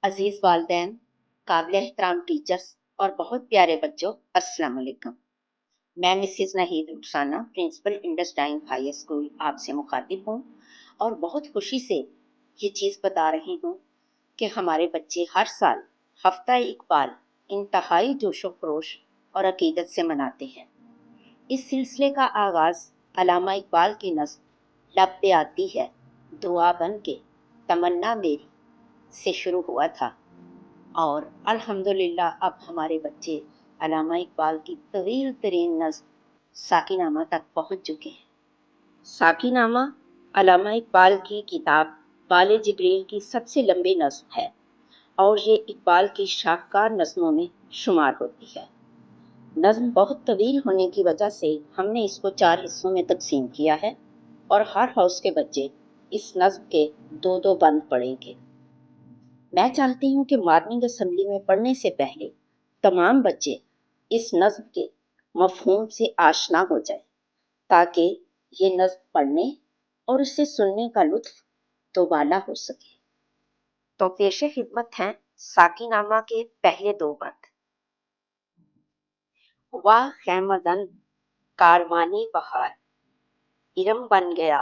अजीज वालदैन, काबिल एहतराम टीचर्स और बहुत प्यारे बच्चों, अस्सलाम वालेकुम। मैं Mrs नहीद Rukhsana, principal इंडसडाइन high school आपसे मुखातिब हूँ और बहुत खुशी से ये चीज़ बता रही हूँ कि हमारे बच्चे हर साल हफ्ता इकबाल इंतहाई जोशो खरोश और अकीदत से मनाते हैं। इस सिलसिले का आगाज़ अल्लामा इकबाल की नज़्म लब पे आती है दुआ बन के तमन्ना मेरी से शुरू हुआ था और अल्हम्दुलिल्लाह अब हमारे बच्चे अल्लामा इकबाल की तवील तरीन नज़्म साकीनामा तक पहुँच चुके हैं। साकीनामा अल्लामा इकबाल की किताब बाले जिब्रील की सबसे लंबी नज़्म है और ये इकबाल की शाहकार नज़्मों में शुमार होती है। नज़्म बहुत तवील होने की वजह से हमने इसको 4 हिस्सों में तकसीम किया है और हर हाउस के बच्चे इस नज़्म के 2-2 बंद पढ़ेंगे। मैं चाहती हूँ कि मॉर्निंग असेंबली में पढ़ने से पहले तमाम बच्चे इस नज़्म के मफ़हूम से आशना हो जाए ताकि ये नज़्म पढ़ने और उसे सुनने का लुत्फ़ दोबाला हो सके। तो पेशे खिदमत हैं साकीनामा के पहले 2 बंद। वाह खैमदन कारवानी बहार, इरम बन गया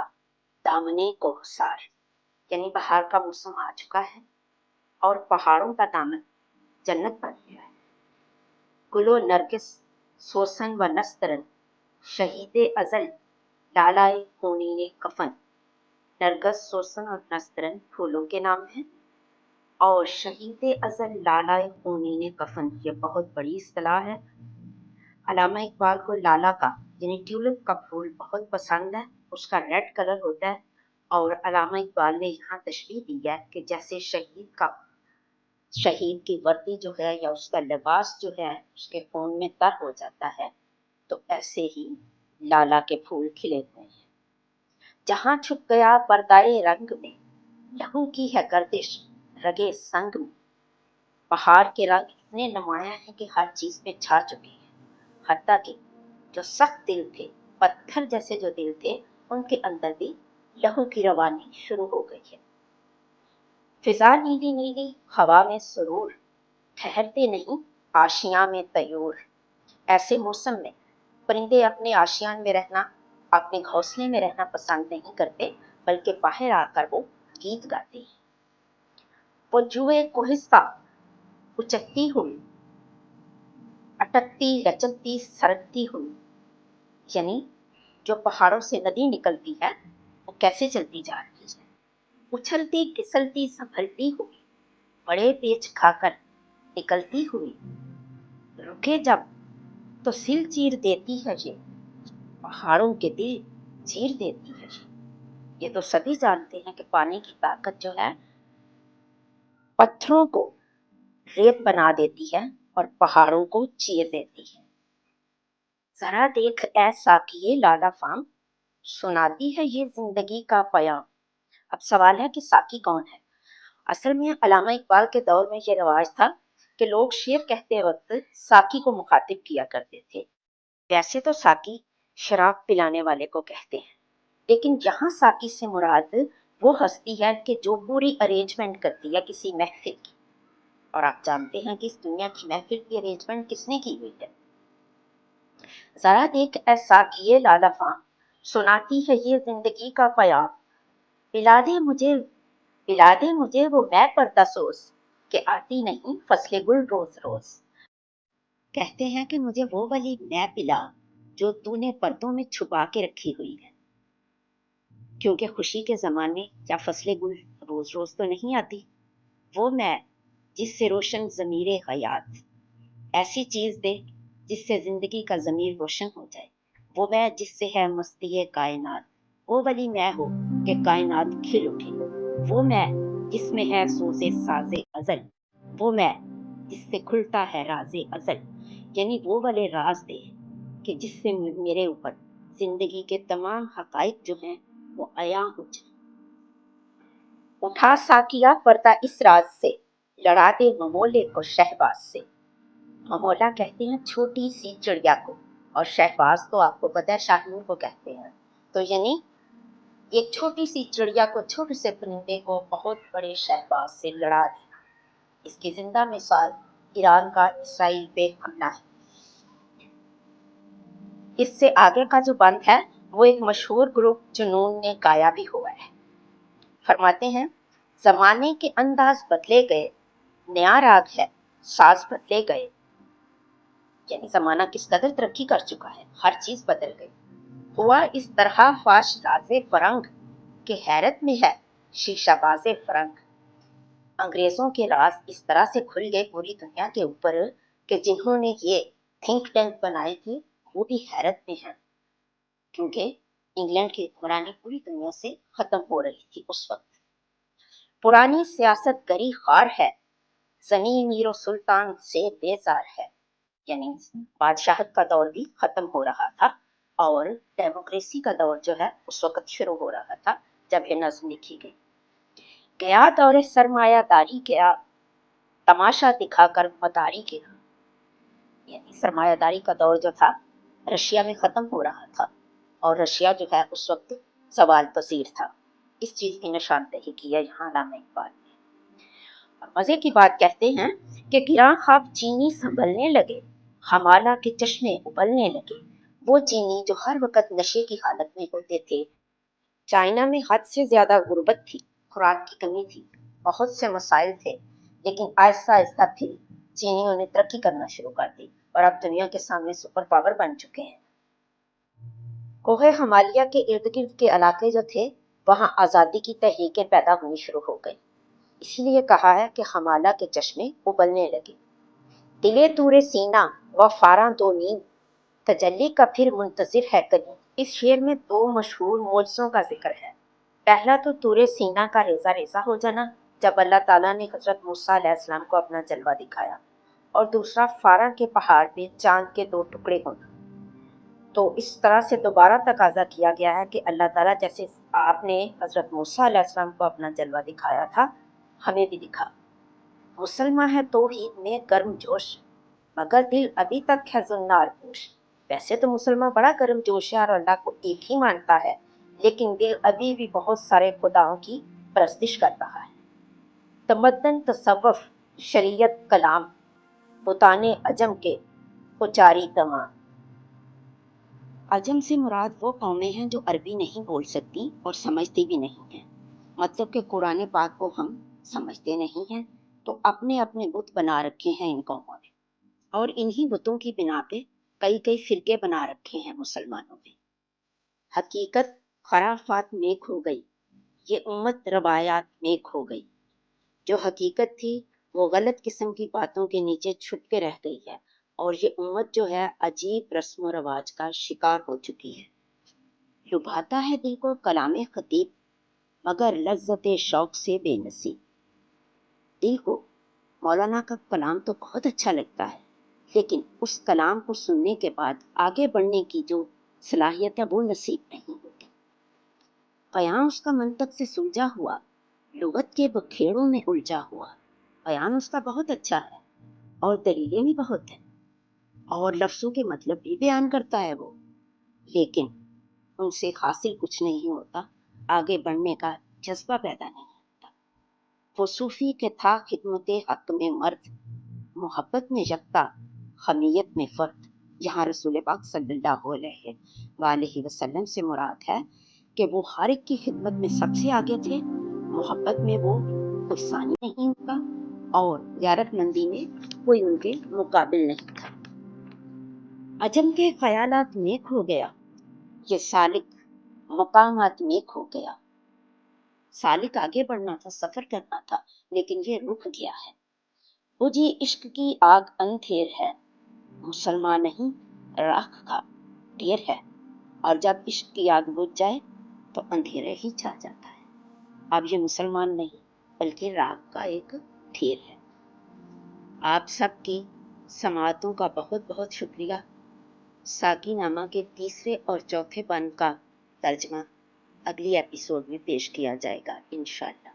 दामने कोहसार, यानी बहार का मौसम आ चुका है और पहाड़ों का दामन जन्नत बन गया है। गुलो नरगिस सोसन व नस्तरन, शहीद अजल लालाए खूनी कफन। नरगिस, सोसन और नस्तरन फूलों के नाम हैं और शहीद अजल लालाए खूनी कफन ये बहुत बड़ी इस्तिलाह है। अल्लामा इकबाल को लाला का यानी ट्यूलिप का फूल बहुत पसंद है, उसका रेड कलर होता है और अल्लामा इकबाल ने यहाँ तशबीह दी है कि जैसे शहीद की वर्दी जो है या उसका लिबास जो है उसके खून में तर हो जाता है, तो ऐसे ही लाला के फूल खिले हुए हैं। जहाँ छुप गया पर्दाए रंग में, लहू की है गर्दिश रगे संग में। पहाड़ के रंग इतने नुमाया है कि हर चीज पे छा चुके हैं, हत्ता कि जो सख्त दिल थे, पत्थर जैसे जो दिल थे, उनके अंदर भी लहू की रवानी शुरू हो गई है। फिजा नीली नीली हवा में सुरूर, ठहरते नहीं आशियां में तयूर। ऐसे मौसम में परिंदे अपने आशियान में रहना, अपने घोंसले में रहना पसंद नहीं करते, बल्कि बाहर आकर वो गीत गाते हैं। वो जुए कोहिस्ता उचकती हुई, अटकती लचकती सरकती हुई, यानी जो पहाड़ों से नदी निकलती है वो कैसे चलती जा रही है, उछलती फिसलती संभलती हुई, बड़े पेच खाकर निकलती हुई। रुके जब तो सिल चीर देती है ये, पहाड़ों के दिल चीर देती है ये तो सभी जानते हैं कि पानी की ताकत जो है पत्थरों को रेत बना देती है और पहाड़ों को चीर देती है। जरा देख ऐ साकिए लाला फाम, सुनाती है ये जिंदगी का पयाम। अब सवाल है कि साकी कौन है। असल में अल्लामा इकबाल के दौर में ये रिवाज था कि लोग शेर कहते वक्त साकी को मुखातिब किया करते थे। वैसे तो साकी शराब पिलाने वाले को कहते हैं, लेकिन यहाँ साकी से मुराद वो हस्ती है कि जो पूरी अरेंजमेंट करती है किसी महफिल की। और आप जानते हैं कि इस दुनिया की महफिल की अरेंजमेंट किसने की हुई है। जरा देख ऐसा किए लाला फाम, सुनाती है ये जिंदगी का पयाम। पिला दे मुझे पिला दे मुझे वो मैं पर्दा सोस, के आती नहीं फसले गुल रोज रोज। कहते हैं कि मुझे वो वाली मैं पिला जो तूने पर्दों में छुपा के रखी हुई है, क्योंकि खुशी के ज़माने या फसले गुल रोज़ रोज़ तो नहीं आती। वो मैं जिससे रोशन ज़मीरे हयात, ऐसी चीज़ दे जिससे ज़िंदगी का ज़मीर रोशन हो जाए। वो मैं जिससे है मस्ती कायनात, वो वाली मैं हो कि कायनात खिल उठे। वो मैं जिसमें है सोज़े साज़े अज़ल, वो मैं जिससे खुलता है राज़े अज़ल, यानी वो वाले राज दे कि जिससे मेरे ऊपर ज़िंदगी के तमाम हक़ाइक़ जो हैं वो आया हो जाए। उठा साकिया पर्दा इस राज से, लड़ा दे ममोले को शहबाज से। ममोला कहते हैं छोटी सी चिड़िया को और शहबाज तो आपको पता है शाहनूर को कहते हैं। तो यानी एक छोटी सी चिड़िया को, छोटे से परिंदे को बहुत बड़े शहबाज से लड़ा दे। اس کی زندہ مثال ایران کا اسرائیل پہ حملہ ہے۔ اس سے آگے کا جو بند ہے وہ ایک مشہور گروپ جنون نے گایا بھی ہوا ہے۔ فرماتے ہیں زمانے کے انداز بدلے گئے، نیا راگ ہے ساز بدلے گئے، یعنی زمانہ کس قدر ترقی کر چکا ہے، ہر چیز بدل گئی۔ ہوا اس طرح فاش راز فرنگ کہ حیرت میں ہے شیشہ باز فرنگ۔ انگریزوں کے راز اس طرح سے کھل گئے پوری دنیا کے اوپر کہ جنہوں نے یہ تھنک ٹینک بنائے تھے وہ بھی حیرت میں ہیں، کیونکہ انگلینڈ کی حکمرانی پوری دنیا سے ختم ہو رہی تھی اس وقت۔ پرانی سیاست گری خوار ہے، زمین میر و سلطان سے بیزار ہے، یعنی بادشاہت کا دور بھی ختم ہو رہا تھا اور ڈیموکریسی کا دور جو ہے اس وقت شروع ہو رہا تھا جب یہ نظم لکھی گئی۔ گیا دور سرمایہ داری گیا، تماشا دکھا کر مداری گیا، یعنی سرمایہ داری کا دور جو تھا رشیا میں ختم ہو رہا تھا اور رشیا جو ہے اس وقت زوال پذیر تھا۔ اس چیز کی نشاندہی کی ہے یہاں علامہ اقبال نے۔ اور مزے کی بات کہتے ہیں کہ گراں خواب چینی سنبھلنے لگے، ہمالہ کے چشمے ابلنے لگے۔ وہ چینی جو ہر وقت نشے کی حالت میں ہوتے تھے۔ چائنا میں حد سے زیادہ غربت تھی، خوراک کی کمی تھی، بہت سے مسائل تھے، لیکن آہستہ آہستہ پھر چینیوں نے ترقی کرنا شروع کر دی اور اب دنیا کے سامنے سپر پاور بن چکے ہیں۔ کوہ ہمالیہ کے ارد گرد کے علاقے جو تھے وہاں آزادی کی تحریکیں پیدا ہونی شروع ہو گئی، اسی لیے کہا ہے کہ ہمالہ کے چشمے ابلنے لگے۔ دلے تورے سینہ و فاراں دو نیم، تجلی کا پھر منتظر ہے کلیم۔ اس شعر میں دو مشہور معجزوں کا ذکر ہے۔ پہلا تو تورے سینہ کا ریزہ ریزہ ہو جانا جب اللہ تعالیٰ نے حضرت موسیٰ علیہ السلام کو اپنا جلوہ دکھایا، اور دوسرا فاراں کے پہاڑ میں چاند کے دو ٹکڑے ہونا۔ تو اس طرح سے دوبارہ تقاضا کیا گیا ہے کہ اللہ تعالیٰ جیسے آپ نے حضرت موسیٰ علیہ السلام کو اپنا جلوہ دکھایا تھا ہمیں بھی دکھا۔ مسلمان ہے توحید میں گرم جوش، مگر دل ابھی تک ہے زنار پوش۔ ویسے تو مسلمان بڑا گرم جوش ہے اور اللہ کو ایک ہی مانتا ہے، لیکن دل ابھی بھی بہت سارے خداؤں کی پرستش کر رہا ہے۔ تمدن تصوف شریعت کلام، بتان عجم کے اچاری تمام۔ عجم سے مراد وہ قومیں ہیں جو عربی نہیں بول سکتی اور سمجھتی بھی نہیں ہیں، مطلب کہ قرآن پاک کو ہم سمجھتے نہیں ہیں، تو اپنے اپنے بت بنا رکھے ہیں ان قوموں نے، اور انہی بتوں کی بنا پہ کئی کئی فرقے بنا رکھے ہیں مسلمانوں نے۔ حقیقت خرافات میں کھو گئی، یہ امت روایات میں کھو گئی۔ جو حقیقت تھی وہ غلط قسم کی باتوں کے نیچے چھپ کے رہ گئی ہے، اور یہ امت جو ہے عجیب رسم و رواج کا شکار ہو چکی ہے۔ لبھاتا ہے دل کو کلام خطیب، مگر لذت شوق سے بے نصیب۔ دل کو مولانا کا کلام تو بہت اچھا لگتا ہے، لیکن اس کلام کو سننے کے بعد آگے بڑھنے کی جو صلاحیت ہے وہ نصیب نہیں ہوتی۔ بیان اس کا منطق سے سلجھا ہوا، لغت کے بکھیڑوں میں الجھا ہوا۔ بیان اس کا بہت اچھا ہے اور دلیلیں بھی بہت ہیں اور لفظوں کے مطلب بھی بیان کرتا ہے وہ، لیکن ان سے حاصل کچھ نہیں ہوتا، آگے بڑھنے کا جذبہ پیدا نہیں ہوتا۔ وہ صوفی کہ تھا خدمت حق میں مرد، محبت میں یکتا حمیت میں فرد۔ یہاں رسول پاک صلی اللہ علیہ وآلہ وسلم سے مراد ہے کہ وہ ہر ایک کی خدمت میں سب سے آگے تھے، محبت میں وہ کوئی ثانی نہیں ان کا، اور غیرت مندی میں کوئی ان کے مقابل نہیں تھا۔ عجم کے خیالات میں کھو گیا، یہ سالک مقامات میں کھو گیا۔ سالک آگے بڑھنا تھا، سفر کرنا تھا، لیکن یہ رک گیا ہے۔ بجھی عشق کی آگ اندھیر ہے، مسلمان نہیں راکھ کا ڈھیر ہے، اور جب عشق کی آگ بجھ جائے تو اندھیرے ہی چھا جاتا ہے۔ اب یہ مسلمان نہیں بلکہ راکھ کا ایک ڈھیر ہے۔ آپ سب کی سماعتوں کا بہت بہت شکریہ۔ ساقی نامہ کے تیسرے اور چوتھے بند کا ترجمہ اگلی ایپیسوڈ میں پیش کیا جائے گا انشاءاللہ۔